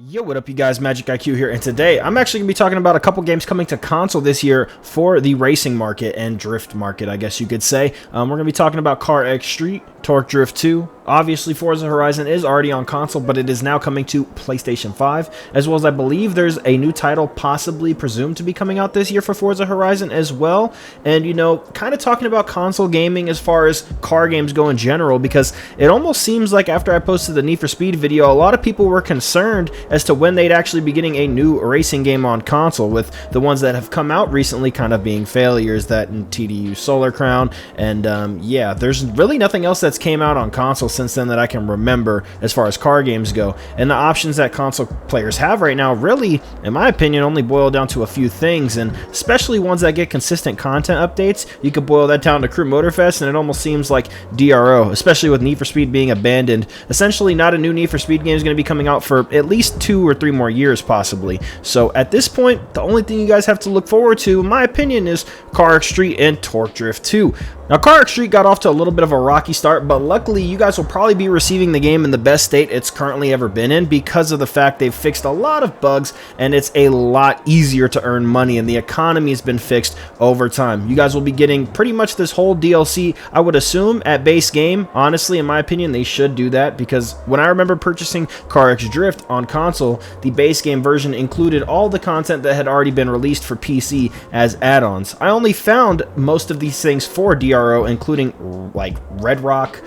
Yo, what up you guys, MxgicIQ here, and today I'm actually going to be talking about a couple games coming to console this year for the racing market and drift market, I guess you could say. We're going to be talking about CarX Street, Torque Drift 2. Obviously, Forza Horizon is already on console, but it is now coming to PlayStation 5, as well as I believe there's a new title possibly presumed to be coming out this year for Forza Horizon as well. And, you know, kind of talking about console gaming as far as car games go in general, because it almost seems like after I posted the Need for Speed video, a lot of people were concerned as to when they'd actually be getting a new racing game on console, with the ones that have come out recently kind of being failures, that in TDU Solar Crown, and yeah, there's really nothing else that's came out on console since then that I can remember as far as car games go. And the options that console players have right now really, in my opinion, only boil down to a few things, and especially ones that get consistent content updates. You could boil that down to Crew Motorfest, and it almost seems like DRO, especially with Need for Speed being abandoned. Essentially, not a new Need for Speed game is going to be coming out for at least 2 or 3 more years possibly. So at this point, the only thing you guys have to look forward to, in my opinion, is CarX Street and Torque Drift 2. Now, CarX Street got off to a little bit of a rocky start, but luckily you guys will probably be receiving the game in the best state it's currently ever been in, because of the fact they've fixed a lot of bugs and it's a lot easier to earn money, and the economy has been fixed over time. You guys will be getting pretty much this whole DLC, I would assume, at base game. Honestly, in my opinion, they should do that, because when I remember purchasing CarX Drift on console, the base game version included all the content that had already been released for PC as add-ons. I only found most of these things for DRO, including like Red Rock,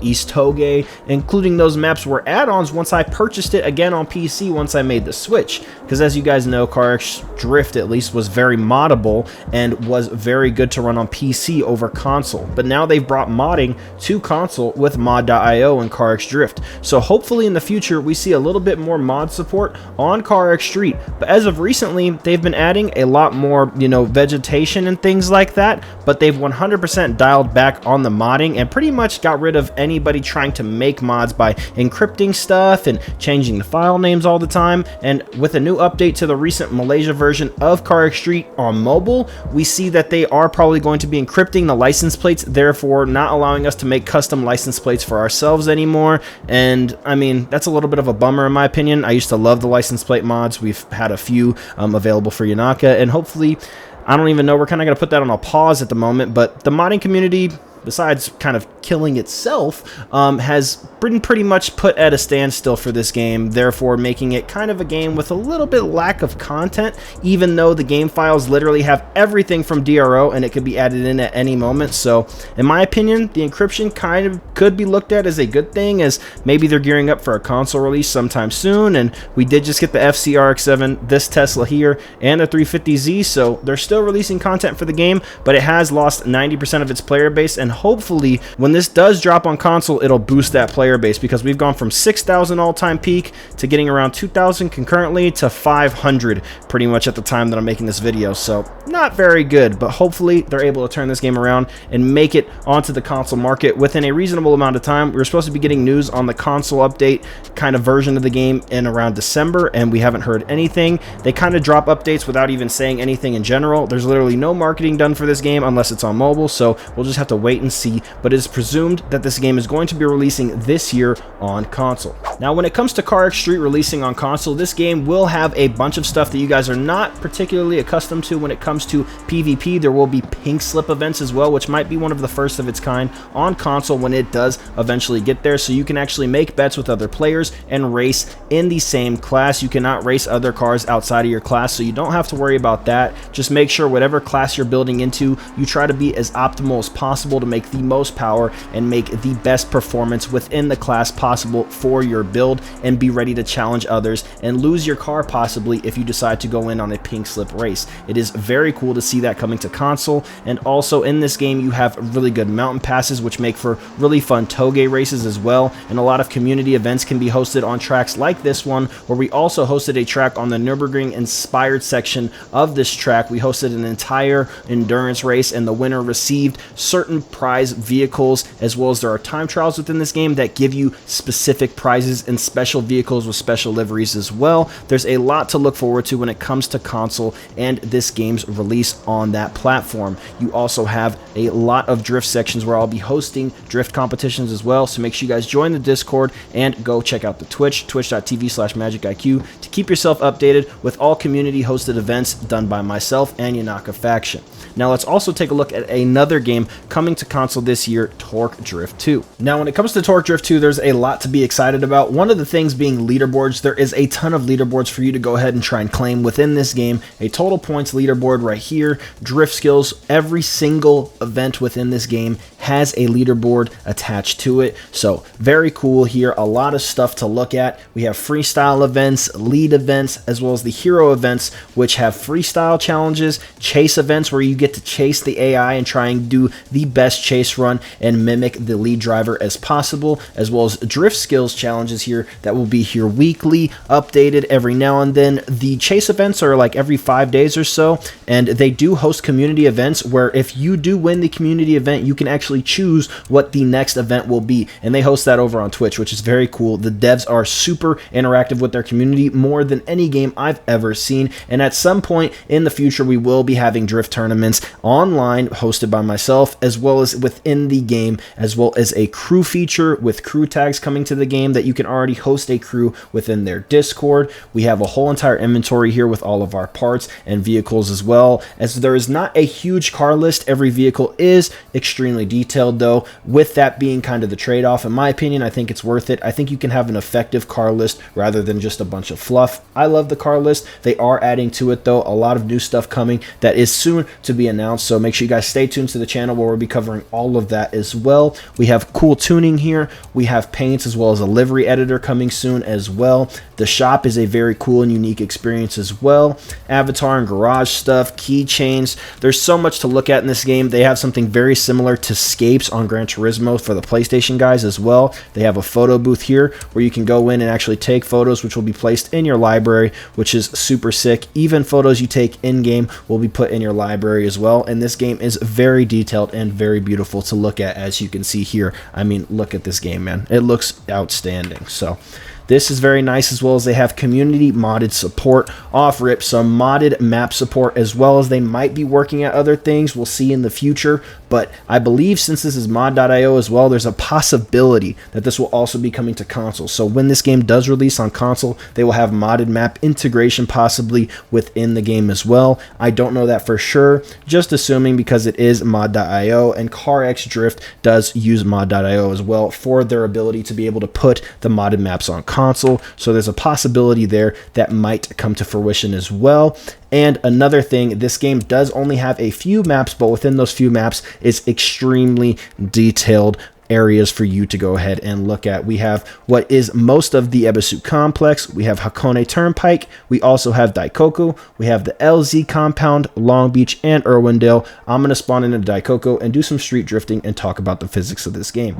East Toge, including those maps were add-ons once I purchased it again on PC once I made the switch, because as you guys know, CarX Drift at least was very moddable and was very good to run on PC over console. But now they've brought modding to console with mod.io and CarX Drift, so hopefully in the future we see a little bit more mod support on CarX Street. But as of recently, they've been adding a lot more, you know, vegetation and things like that, but they've 100% dialed back on the modding and pretty much got rid of anybody trying to make mods by encrypting stuff and changing the file names all the time. And with a new update to the recent Malaysia version of CarX Street on mobile, we see that they are probably going to be encrypting the license plates, therefore not allowing us to make custom license plates for ourselves anymore. And I mean, that's a little bit of a bummer in my opinion. I used to love the license plate mods. We've had a few available for Yanaka, and hopefully, I don't even know, we're kind of going to put that on a pause at the moment, but the modding community, besides kind of killing itself, has been pretty much put at a standstill for this game, therefore making it kind of a game with a little bit lack of content, even though the game files literally have everything from DRO and it could be added in at any moment. So in my opinion, the encryption kind of could be looked at as a good thing, as maybe they're gearing up for a console release sometime soon, and we did just get the FCRX7, this Tesla here, and the 350Z, so they're still releasing content for the game, but it has lost 90% of its player base, and hopefully when this does drop on console, it'll boost that player base, because we've gone from 6,000 all-time peak to getting around 2,000 concurrently to 500 pretty much at the time that I'm making this video. So not very good, but hopefully they're able to turn this game around and make it onto the console market within a reasonable amount of time. We were supposed to be getting news on the console update kind of version of the game in around December, and we haven't heard anything. They kind of drop updates without even saying anything in general. There's literally no marketing done for this game unless it's on mobile, so we'll just have to wait and see. But it is presumed that this game is going to be releasing this year on console. Now, when it comes to CarX Street releasing on console, this game will have a bunch of stuff that you guys are not particularly accustomed to when it comes to PvP. There will be pink slip events as well, which might be one of the first of its kind on console when it does eventually get there, so you can actually make bets with other players and race in the same class. You cannot race other cars outside of your class, so you don't have to worry about that. Just make sure whatever class you're building into, you try to be as optimal as possible to make the most power and make the best performance within the class possible for your build, and be ready to challenge others and lose your car possibly if you decide to go in on a pink slip race. It is very cool to see that coming to console. And also in this game you have really good mountain passes, which make for really fun toge races as well, and a lot of community events can be hosted on tracks like this one, where we also hosted a track on the Nürburgring inspired section of this track. We hosted an entire endurance race, and the winner received certain prize vehicles, as well as there are time trials within this game that give you specific prizes and special vehicles with special liveries as well. There's a lot to look forward to when it comes to console and this game's release on that platform. You also have a lot of drift sections where I'll be hosting drift competitions as well, so make sure you guys join the Discord and go check out the twitch.tv/MxgicIQ to keep yourself updated with all community hosted events done by myself and Yanaka Faction. Now let's also take a look at another game coming to console this year, Torque Drift 2. Now when it comes to Torque Drift 2, there's a lot to be excited about. One of the things being leaderboards. There is a ton of leaderboards for you to go ahead and try and claim within this game. A total points leaderboard right here, drift skills. Every single event within this game has a leaderboard attached to it. So very cool here. A lot of stuff to look at. We have freestyle events, lead events, as well as the hero events, which have freestyle challenges, chase events where you get to chase the AI and try and do the best chase run and mimic the lead driver as possible, as well as drift skills challenges here that will be here weekly, updated every now and then. The chase events are like every 5 days or so, and they do host community events where if you do win the community event, you can actually choose what the next event will be, and they host that over on Twitch, which is very cool. The devs are super interactive with their community, more than any game I've ever seen, and at some point in the future we will be having drift tournaments online hosted by myself, as well as within the game, as well as a crew feature with crew tags coming to the game that you can already host a crew within their Discord. We have a whole entire inventory here with all of our parts and vehicles as well, as there is not a huge car list. Every vehicle is extremely detailed though, with that being kind of the trade-off. In my opinion, I think it's worth it. I think you can have an effective car list rather than just a bunch of fluff. I love the car list. They are adding to it though, a lot of new stuff coming that is soon to be announced, so make sure you guys stay tuned to the channel where we'll be covering all of that as well. We have cool tuning here, we have paints as well as a livery editor coming soon as well. The shop is a very cool and unique experience as well. Avatar and garage stuff, keychains. There's so much to look at in this game. They have something very similar to Scapes on Gran Turismo for the PlayStation guys as well. They have a photo booth here where you can go in and actually take photos, which will be placed in your library, which is super sick. Even photos you take in-game will be put in your library as well, and this game is very detailed and very beautiful to look at, as you can see here. I mean, look at this game, man. It looks outstanding. So this is very nice, as well as they have community modded support. Off rip, some modded map support, as well as they might be working at other things. We'll see in the future, but I believe since this is mod.io as well, there's a possibility that this will also be coming to console. So when this game does release on console, they will have modded map integration possibly within the game as well. I don't know that for sure, just assuming, because it is mod.io, and CarX Drift does use mod.io as well for their ability to be able to put the modded maps on console. So there's a possibility there that might come to fruition as well. And another thing, this game does only have a few maps, but within those few maps is extremely detailed areas for you to go ahead and look at. We have what is most of the Ebisu complex. We have Hakone Turnpike. We also have Daikoku. We have the LZ compound, Long Beach, and Irwindale. I'm going to spawn into Daikoku and do some street drifting and talk about the physics of this game.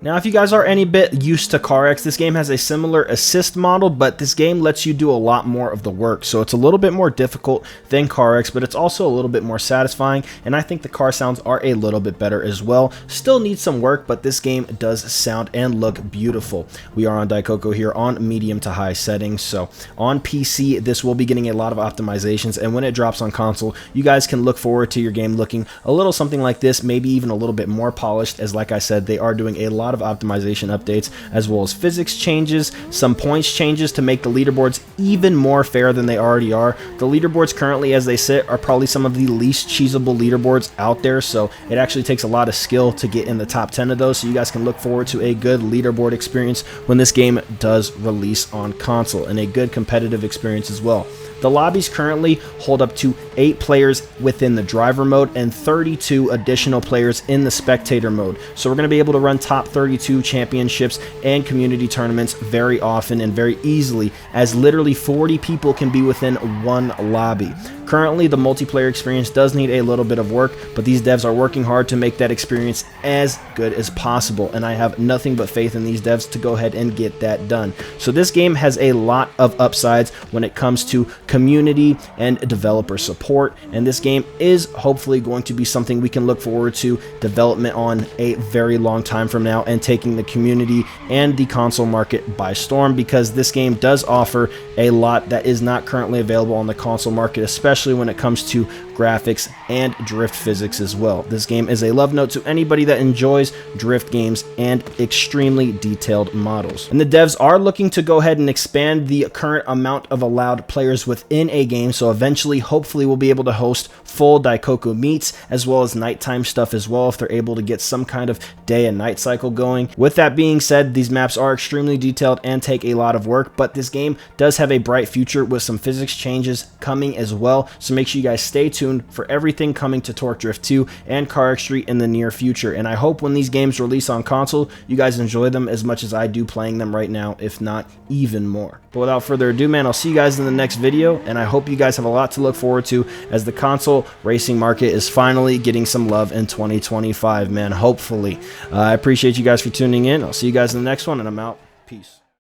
Now, if you guys are any bit used to CarX, this game has a similar assist model, but this game lets you do a lot more of the work. So it's a little bit more difficult than CarX, but it's also a little bit more satisfying, and I think the car sounds are a little bit better as well. Still needs some work, but this game does sound and look beautiful. We are on Daikoku here on medium to high settings, so on PC, this will be getting a lot of optimizations, and when it drops on console, you guys can look forward to your game looking a little something like this, maybe even a little bit more polished, as like I said, they are doing a lot of optimization updates, as well as physics changes, some points changes to make the leaderboards even more fair than they already are. The leaderboards currently as they sit are probably some of the least cheesable leaderboards out there, so it actually takes a lot of skill to get in the top 10 of those, so you guys can look forward to a good leaderboard experience when this game does release on console, and a good competitive experience as well. The lobbies currently hold up to 8 players within the driver mode and 32 additional players in the spectator mode. So we're going to be able to run top 32 championships and community tournaments very often and very easily, as literally 40 people can be within one lobby. Currently, the multiplayer experience does need a little bit of work, but these devs are working hard to make that experience as good as possible, and I have nothing but faith in these devs to go ahead and get that done. So this game has a lot of upsides when it comes to community and developer support, and this game is hopefully going to be something we can look forward to development on a very long time from now, and taking the community and the console market by storm, because this game does offer a lot that is not currently available on the console market, especially when it comes to graphics and drift physics as well. This game is a love note to anybody that enjoys drift games and extremely detailed models. And the devs are looking to go ahead and expand the current amount of allowed players within a game, so eventually hopefully we'll be able to host full Daikoku meets as well as nighttime stuff as well, if they're able to get some kind of day and night cycle going. With that being said, these maps are extremely detailed and take a lot of work, but this game does have a bright future with some physics changes coming as well, so make sure you guys stay tuned for everything coming to Torque Drift 2 and CarX Street in the near future. And I hope when these games release on console, you guys enjoy them as much as I do playing them right now, if not even more. But without further ado, man, I'll see you guys in the next video, and I hope you guys have a lot to look forward to as the console racing market is finally getting some love in 2025, man, hopefully. I appreciate you guys for tuning in. I'll see you guys in the next one, and I'm out. Peace.